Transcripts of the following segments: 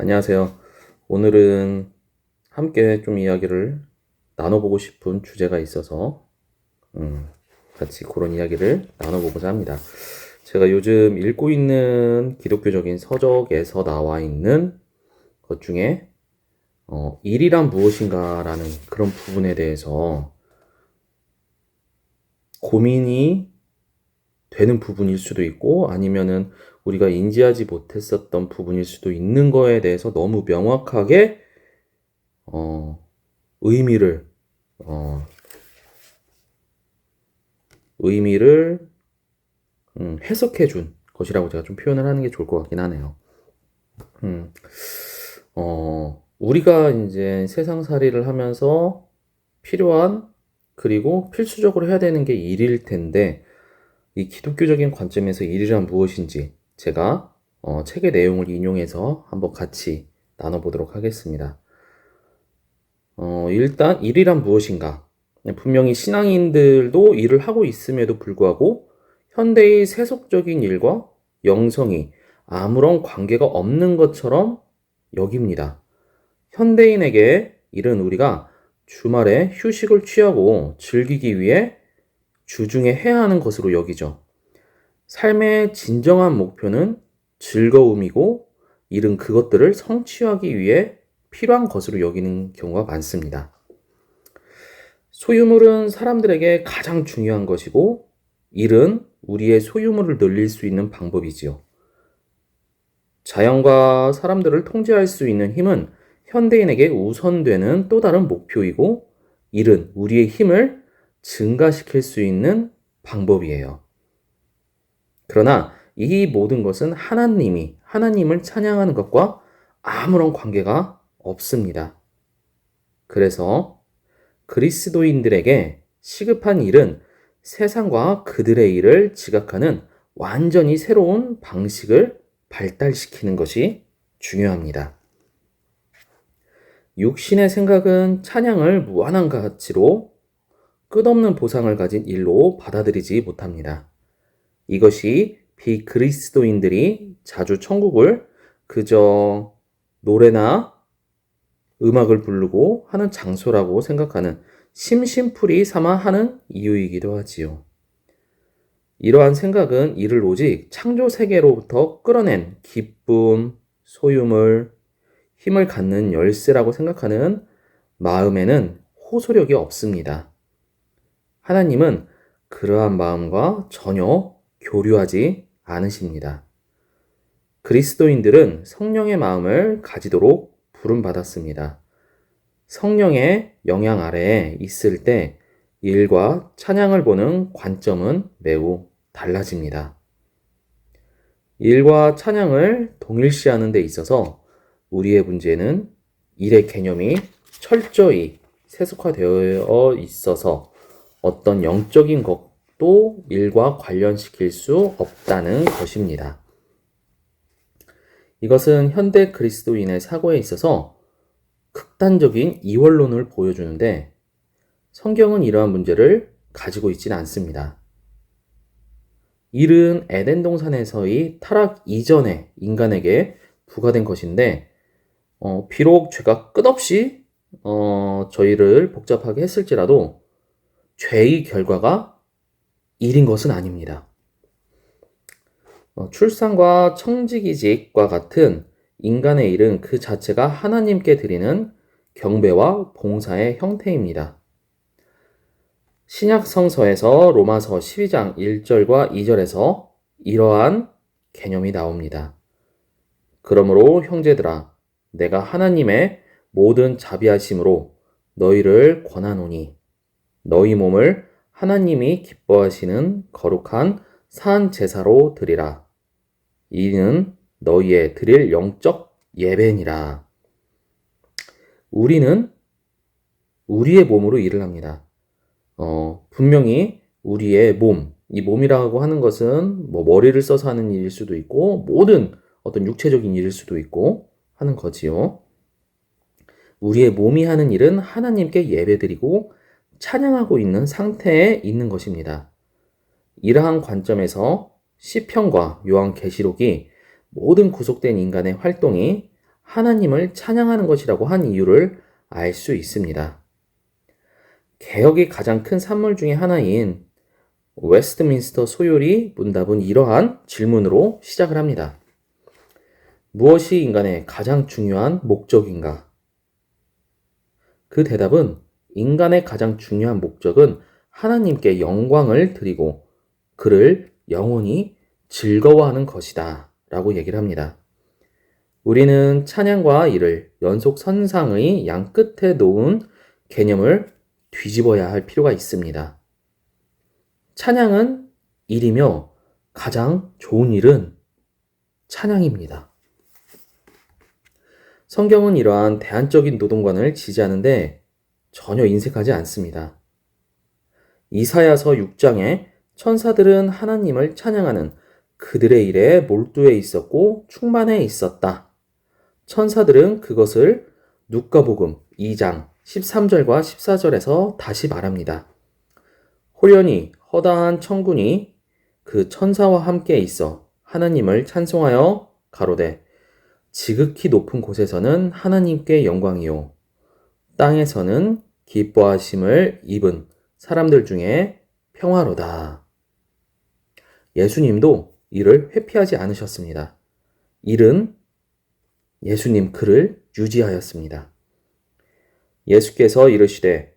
안녕하세요. 오늘은 함께 좀 이야기를 나눠보고 싶은 주제가 있어서 같이 그런 이야기를 나눠보고자 합니다. 제가 요즘 읽고 있는 기독교적인 서적에서 나와 있는 것 중에 일이란 무엇인가라는 그런 부분에 대해서 고민이 되는 부분일 수도 있고 아니면은 우리가 인지하지 못했었던 부분일 수도 있는 거에 대해서 너무 명확하게 어, 의미를 어, 의미를 해석해 준 것이라고 제가 좀 표현을 하는 게 좋을 것 같긴 하네요. 음, 우리가 이제 세상살이를 하면서 필요한 그리고 필수적으로 해야 되는 게 일일 텐데 이 기독교적인 관점에서 일이란 무엇인지 제가 책의 내용을 인용해서 한번 같이 나눠보도록 하겠습니다. 일단 일이란 무엇인가? 분명히 신앙인들도 일을 하고 있음에도 불구하고 현대의 세속적인 일과 영성이 아무런 관계가 없는 것처럼 여깁니다. 현대인에게 일은 우리가 주말에 휴식을 취하고 즐기기 위해 주중에 해야 하는 것으로 여기죠. 삶의 진정한 목표는 즐거움이고 일은 그것들을 성취하기 위해 필요한 것으로 여기는 경우가 많습니다. 소유물은 사람들에게 가장 중요한 것이고 일은 우리의 소유물을 늘릴 수 있는 방법이지요. 자연과 사람들을 통제할 수 있는 힘은 현대인에게 우선되는 또 다른 목표이고 일은 우리의 힘을 증가시킬 수 있는 방법이에요. 그러나 이 모든 것은 하나님을 찬양하는 것과 아무런 관계가 없습니다. 그래서 그리스도인들에게 시급한 일은 세상과 그들의 일을 지각하는 완전히 새로운 방식을 발달시키는 것이 중요합니다. 육신의 생각은 찬양을 무한한 가치로 끝없는 보상을 가진 일로 받아들이지 못합니다. 이것이 비그리스도인들이 자주 천국을 그저 노래나 음악을 부르고 하는 장소라고 생각하는 심심풀이 삼아 하는 이유이기도 하지요. 이러한 생각은 이를 오직 창조 세계로부터 끌어낸 기쁨, 소유물, 힘을 갖는 열쇠라고 생각하는 마음에는 호소력이 없습니다. 하나님은 그러한 마음과 전혀 교류하지 않으십니다. 그리스도인들은 성령의 마음을 가지도록 부름받았습니다. 성령의 영향 아래에 있을 때 일과 찬양을 보는 관점은 매우 달라집니다. 일과 찬양을 동일시하는 데 있어서 우리의 문제는 일의 개념이 철저히 세속화되어 있어서 어떤 영적인 것도 일과 관련시킬 수 없다는 것입니다. 이것은 현대 그리스도인의 사고에 있어서 극단적인 이원론을 보여주는데 성경은 이러한 문제를 가지고 있지는 않습니다. 일은 에덴 동산에서의 타락 이전에 인간에게 부과된 것인데 비록 죄가 끝없이 저희를 복잡하게 했을지라도 죄의 결과가 일인 것은 아닙니다. 출산과 청지기직과 같은 인간의 일은 그 자체가 하나님께 드리는 경배와 봉사의 형태입니다. 신약 성서에서 로마서 12장 1절과 2절에서 이러한 개념이 나옵니다. 그러므로 형제들아, 내가 하나님의 모든 자비하심으로 너희를 권하노니 너희 몸을 하나님이 기뻐하시는 거룩한 산 제사로 드리라. 이는 너희의 드릴 영적 예배니라. 우리는 우리의 몸으로 일을 합니다. 분명히 우리의 몸, 이 몸이라고 하는 것은 뭐 머리를 써서 하는 일일 수도 있고 모든 어떤 육체적인 일일 수도 있고 하는 거지요. 우리의 몸이 하는 일은 하나님께 예배드리고 찬양하고 있는 상태에 있는 것입니다. 이러한 관점에서 시편과 요한계시록이 모든 구속된 인간의 활동이 하나님을 찬양하는 것이라고 한 이유를 알 수 있습니다. 개혁의 가장 큰 산물 중에 하나인 웨스트민스터 소요리 문답은 이러한 질문으로 시작을 합니다. 무엇이 인간의 가장 중요한 목적인가? 그 대답은 인간의 가장 중요한 목적은 하나님께 영광을 드리고 그를 영원히 즐거워하는 것이다 라고 얘기를 합니다. 우리는 찬양과 이를 연속 선상의 양 끝에 놓은 개념을 뒤집어야 할 필요가 있습니다. 찬양은 일이며 가장 좋은 일은 찬양입니다. 성경은 이러한 대안적인 노동관을 지지하는데 전혀 인색하지 않습니다. 이사야서 6장에 천사들은 하나님을 찬양하는 그들의 일에 몰두해 있었고 충만해 있었다. 천사들은 그것을 누가복음 2장 13절과 14절에서 다시 말합니다. 호련히 허다한 천군이 그 천사와 함께 있어 하나님을 찬송하여 가로되 지극히 높은 곳에서는 하나님께 영광이요 땅에서는 기뻐하심을 입은 사람들 중에 평화로다. 예수님도 이를 회피하지 않으셨습니다. 일은 예수님 글을 유지하였습니다. 예수께서 이르시되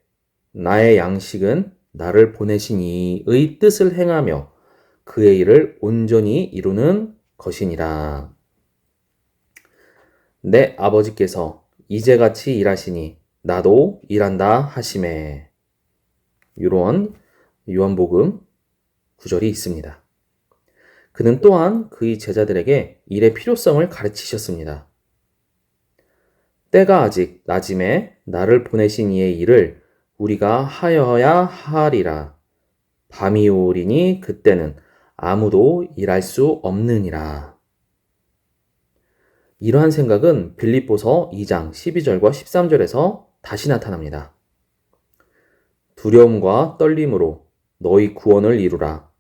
나의 양식은 나를 보내신 이의 뜻을 행하며 그의 일을 온전히 이루는 것이니라. 내 아버지께서 이제같이 일하시니 나도 일한다 하시매. 이런 요한복음 9절이 있습니다. 그는 또한 그의 제자들에게 일의 필요성을 가르치셨습니다. 때가 아직 낮음에 나를 보내신 이의 일을 우리가 하여야 하리라. 밤이 오리니 그때는 아무도 일할 수 없느니라. 이러한 생각은 빌립보서 2장 12절과 13절에서 다시 나타납니다. 두려움과 떨림으로 너희 구원을 이루라.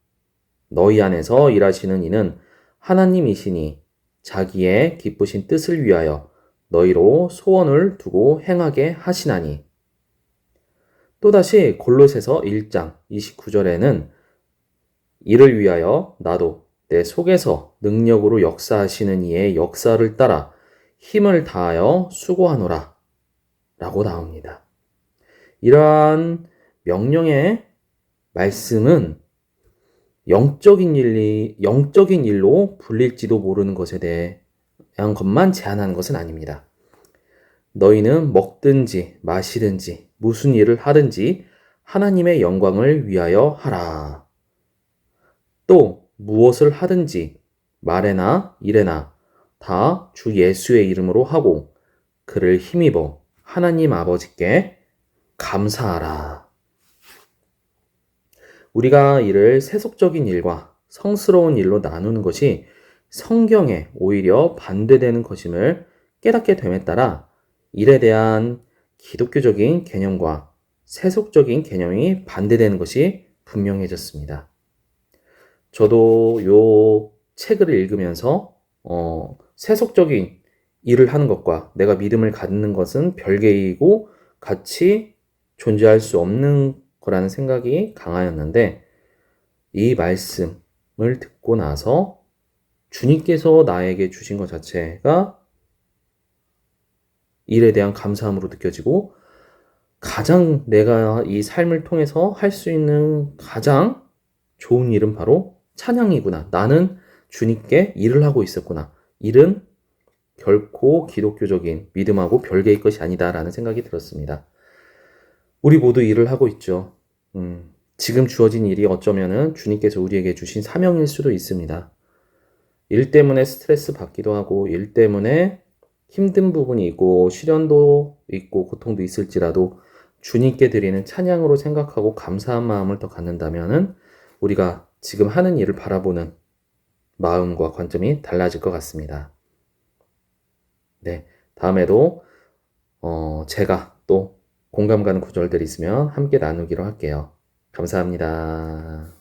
너희 안에서 일하시는 이는 하나님이시니 자기의 기쁘신 뜻을 위하여 너희로 소원을 두고 행하게 하시나니. 또다시 골로새서 1장 29절에는 이를 위하여 나도 내 속에서 능력으로 역사하시는 이의 역사를 따라 힘을 다하여 수고하노라 라고 나옵니다. 이러한 명령의 말씀은 영적인 일로 불릴지도 모르는 것에 대한 것만 제한하는 것은 아닙니다. 너희는 먹든지 마시든지 무슨 일을 하든지 하나님의 영광을 위하여 하라. 또 무엇을 하든지 말에나 일에나 다 주 예수의 이름으로 하고 그를 힘입어 하나님 아버지께 감사하라. 우리가 이를 세속적인 일과 성스러운 일로 나누는 것이 성경에 오히려 반대되는 것임을 깨닫게 됨에 따라 일에 대한 기독교적인 개념과 세속적인 개념이 반대되는 것이 분명해졌습니다. 저도 요 책을 읽으면서 세속적인 일을 하는 것과 내가 믿음을 갖는 것은 별개이고 같이 존재할 수 없는 거라는 생각이 강하였는데 이 말씀을 듣고 나서 주님께서 나에게 주신 것 자체가 일에 대한 감사함으로 느껴지고 가장 내가 이 삶을 통해서 할 수 있는 가장 좋은 일은 바로 찬양이구나. 나는 주님께 일을 하고 있었구나. 일은 결코 기독교적인 믿음하고 별개의 것이 아니다라는 생각이 들었습니다. 우리 모두 일을 하고 있죠. 지금 주어진 일이 어쩌면은 주님께서 우리에게 주신 사명일 수도 있습니다. 일 때문에 스트레스 받기도 하고 일 때문에 힘든 부분이 있고 시련도 있고 고통도 있을지라도 주님께 드리는 찬양으로 생각하고 감사한 마음을 더 갖는다면은 우리가 지금 하는 일을 바라보는 마음과 관점이 달라질 것 같습니다. 네, 다음에도 제가 또 공감 가는 구절들이 있으면 함께 나누기로 할게요. 감사합니다.